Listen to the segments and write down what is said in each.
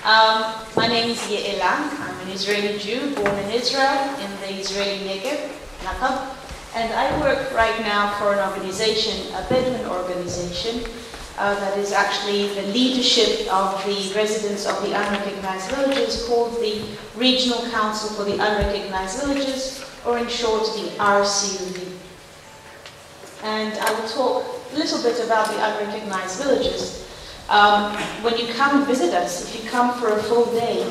My name is Ye'ela. I'm an Israeli Jew born in Israel in the Israeli Negev, and I work right now for an organization, a Bedouin organization, that is actually the leadership of the residents of the Unrecognized Villages, called the Regional Council for the Unrecognized Villages, or in short, the RCUV. And I will talk a little bit about the Unrecognized Villages. When you come visit us, if you come for a full day,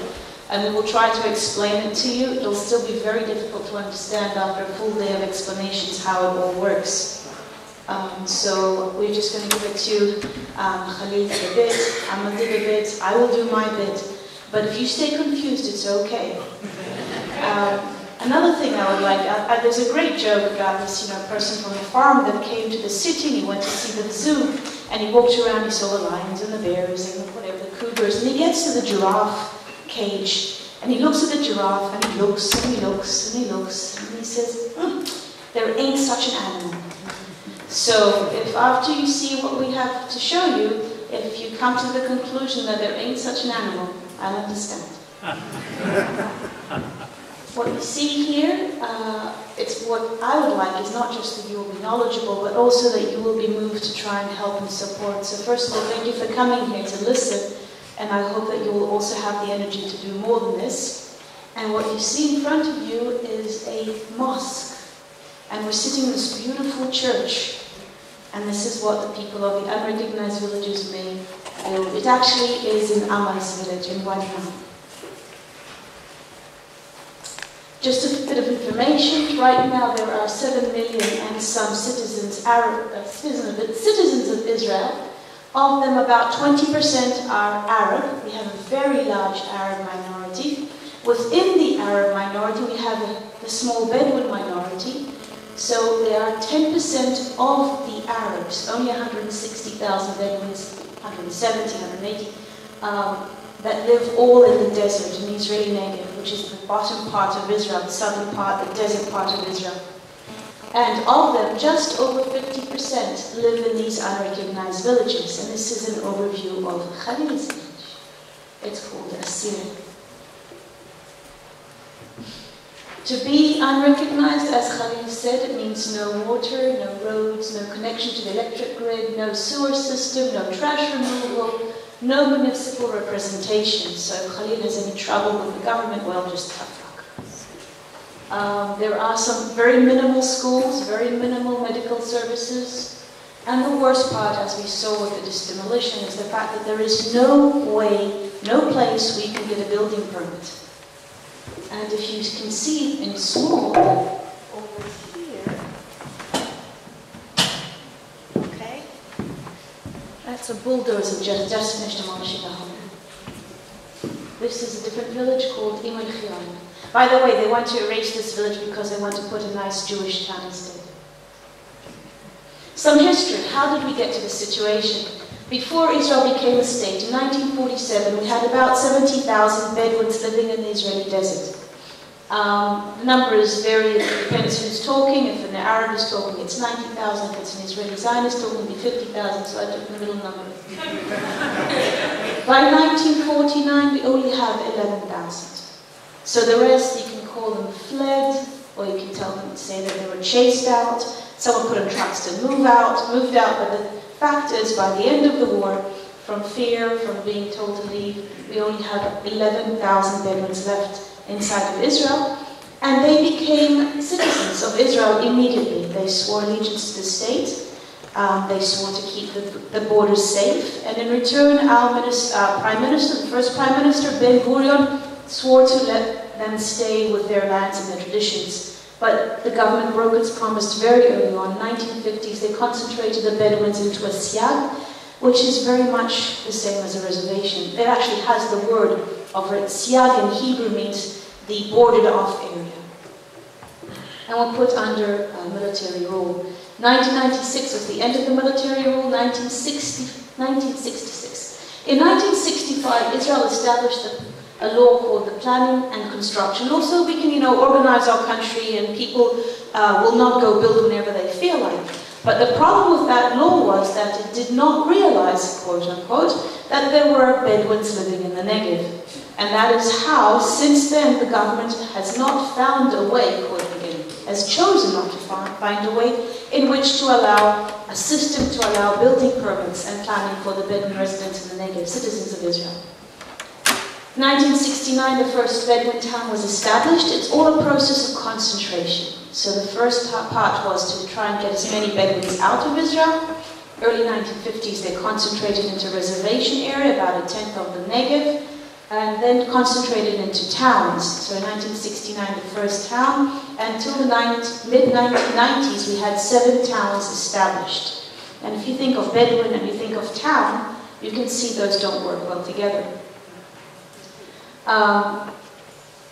and we will try to explain it to you, it'll still be very difficult to understand after a full day of explanations how it all works. So we're just going to give it to Khalil a bit, Ahmed did a bit, I will do my bit. But if you stay confused, it's okay. Another thing I would like, there's a great joke about this person from the farm that came to the city, and he went to see the zoo, and he walked around, he saw the lions and the bears and whatever, the cougars, and he gets to the giraffe cage, and he looks at the giraffe, and he looks, and he looks, and he looks, and he says, there ain't such an animal. So if after you see what we have to show you, if you come to the conclusion that there ain't such an animal, I'll understand. What you see here, it's what I would like is not just that you will be knowledgeable, but also that you will be moved to try and help and support. So first of all, thank you for coming here to listen, and I hope that you will also have the energy to do more than this. And what you see in front of you is a mosque, and we're sitting in this beautiful church, and this is what the people of the Unrecognized Villages may build. It actually is in Amai's village in Wadi Rum. Just a bit of information, right now there are 7 million and some citizens, citizens of Israel. Of them, about 20% are Arab. We have a very large Arab minority. Within the Arab minority, we have the small Bedouin minority. So there are 10% of the Arabs, only 160,000 Bedouins, 170, 180, that live all in the desert, in the Israeli Negev, which is the bottom part of Israel, the southern part, the desert part of Israel. And of them, just over 50% live in these unrecognized villages. And this is an overview of Khalil's village. It's called Asir. To be unrecognized, as Khalil said, it means no water, no roads, no connection to the electric grid, no sewer system, no trash removal, no municipal representation. So if Khalil has any trouble with the government, well, just tough luck. There are some very minimal schools, very minimal medical services. And the worst part, as we saw with this demolition, is the fact that there is no way, no place where you can get a building permit. And if you can see in small, over here, okay, that's a bulldozer just finished demolishing a home. This is a different village called Livnat Raanan. By the way, they want to erase this village because they want to put a nice Jewish town instead. Some history. How did we get to this situation? Before Israel became a state, in 1947, we had about 70,000 Bedouins living in the Israeli desert. The number is varied, it depends who's talking. If an Arab is talking, it's 90,000. If it's an Israeli Zionist talking, it'll be 50,000, so I took the middle number. By 1949, we only have 11,000. So the rest, you can call them fled, or you can say that they were chased out. Someone put on trucks to moved out, but the fact is, by the end of the war, from fear, from being told to leave, we only have 11,000 Bedouins left inside of Israel, and they became citizens of Israel immediately. They swore allegiance to the state, they swore to keep the borders safe, and in return, our Prime Minister, the first Prime Minister, Ben-Gurion, swore to let them stay with their lands and their traditions. But the government broke its promise very early on. In the 1950s, they concentrated the Bedouins into a siag, which is very much the same as a reservation. It actually has the word of it. Siag in Hebrew means the boarded off area. And were put under military rule. 1996 was the end of the military rule, 1966. In 1965, Israel established a law called the Planning and Construction. Also, we can, organize our country, and people will not go build whenever they feel like. But the problem with that law was that it did not realize, quote unquote, that there were Bedouins living in the Negev. And that is how, since then, the government has not found a way, quote again, has chosen not to find a way in which to allow a system to allow building permits and planning for the Bedouin residents in the Negev, citizens of Israel. 1969, the first Bedouin town was established. It's all a process of concentration. So the first part was to try and get as many Bedouins out of Israel. Early 1950s, they concentrated into reservation area, about a tenth of the Negev, and then concentrated into towns. So in 1969, the first town, and until the mid-1990s, we had 7 towns established. And if you think of Bedouin and you think of town, you can see those don't work well together.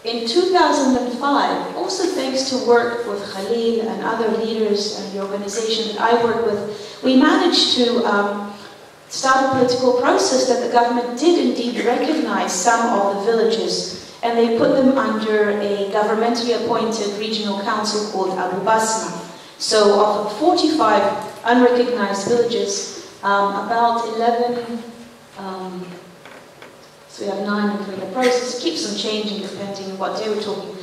In 2005, also thanks to work with Khalil and other leaders and the organization that I work with, we managed to start a political process that the government did indeed recognize some of the villages, and they put them under a governmentally appointed regional council called Abu Basma. So of 45 unrecognized villages, about 11, so we have 9 including the process. It keeps on changing depending on what day we're talking.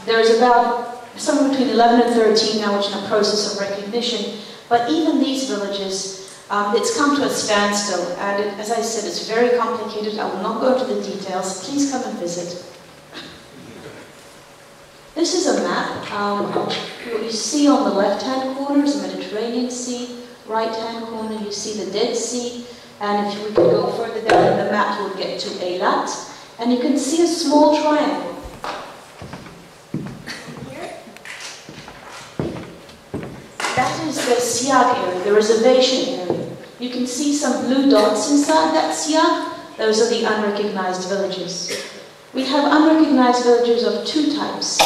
There's about somewhere between 11 and 13 now which are in a process of recognition. But even these villages, it's come to a standstill. And as I said, it's very complicated. I will not go into the details. Please come and visit. This is a map. What you see on the left-hand corner is the Mediterranean Sea. Right-hand corner, you see the Dead Sea. And if we could go further down in the map, you would get to Eilat. And you can see a small triangle. Here. That is the Siag area, the reservation area. You can see some blue dots inside that Siag. Those are the unrecognized villages. We have unrecognized villages of 2 types.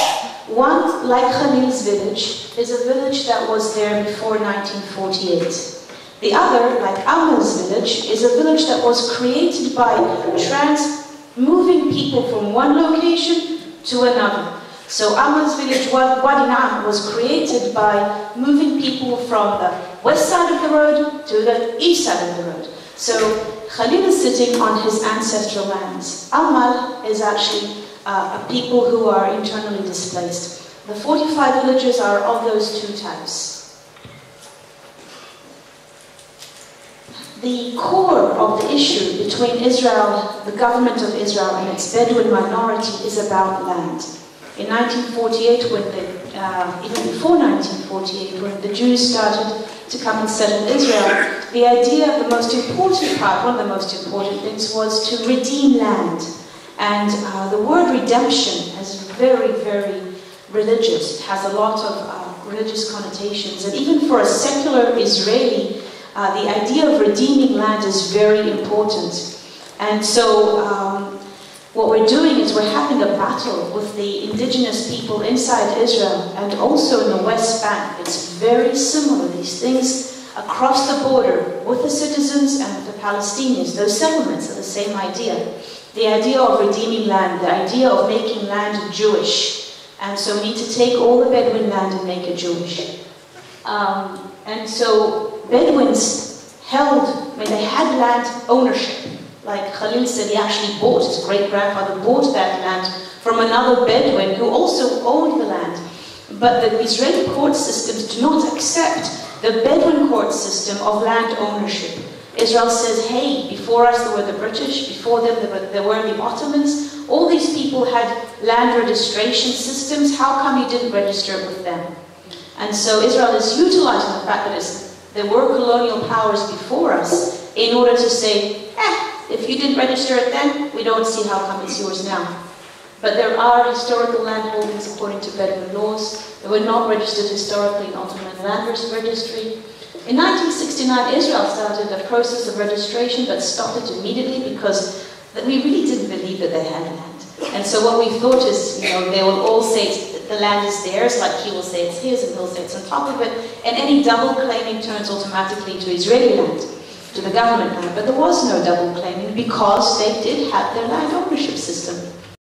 One, like Khalil's village, is a village that was there before 1948. The other, like Amal's village, is a village that was created by moving people from one location to another. So Amal's village, Wadi Na'am, was created by moving people from the west side of the road to the east side of the road. So Khalil is sitting on his ancestral lands. Amal is actually a people who are internally displaced. The 45 villages are of those 2 types. The core of the issue between Israel, the government of Israel, and its Bedouin minority is about land. In 1948, even before 1948, when the Jews started to come and settle Israel, the idea, the most important part, one of the most important things, was to redeem land. And the word redemption is very, very religious. It has a lot of religious connotations. And even for a secular Israeli, the idea of redeeming land is very important. And so what we're doing is we're having a battle with the indigenous people inside Israel and also in the West Bank. It's very similar, these things across the border with the citizens and with the Palestinians. Those settlements are the same idea. The idea of redeeming land, the idea of making land Jewish. And so we need to take all the Bedouin land and make it Jewish. And so Bedouins held, they had land ownership. Like Khalil said, he actually bought, his great-grandfather bought that land from another Bedouin who also owned the land. But the Israeli court systems do not accept the Bedouin court system of land ownership. Israel says, hey, before us there were the British, before them there were the Ottomans. All these people had land registration systems. How come you didn't register it with them? And so Israel is utilizing the fact that there were colonial powers before us in order to say, if you didn't register it then, we don't see how come it's yours now. But there are historical land holdings according to Bedouin laws. They were not registered historically in Ottoman land registry. In 1969, Israel started a process of registration but stopped it immediately because we really didn't believe that they had land. And so what we thought is, they will all say the land is theirs, like he will say it's his and he'll say it's on top of it, and any double claiming turns automatically to Israeli land, to the government land. But there was no double claiming because they did have their land ownership system.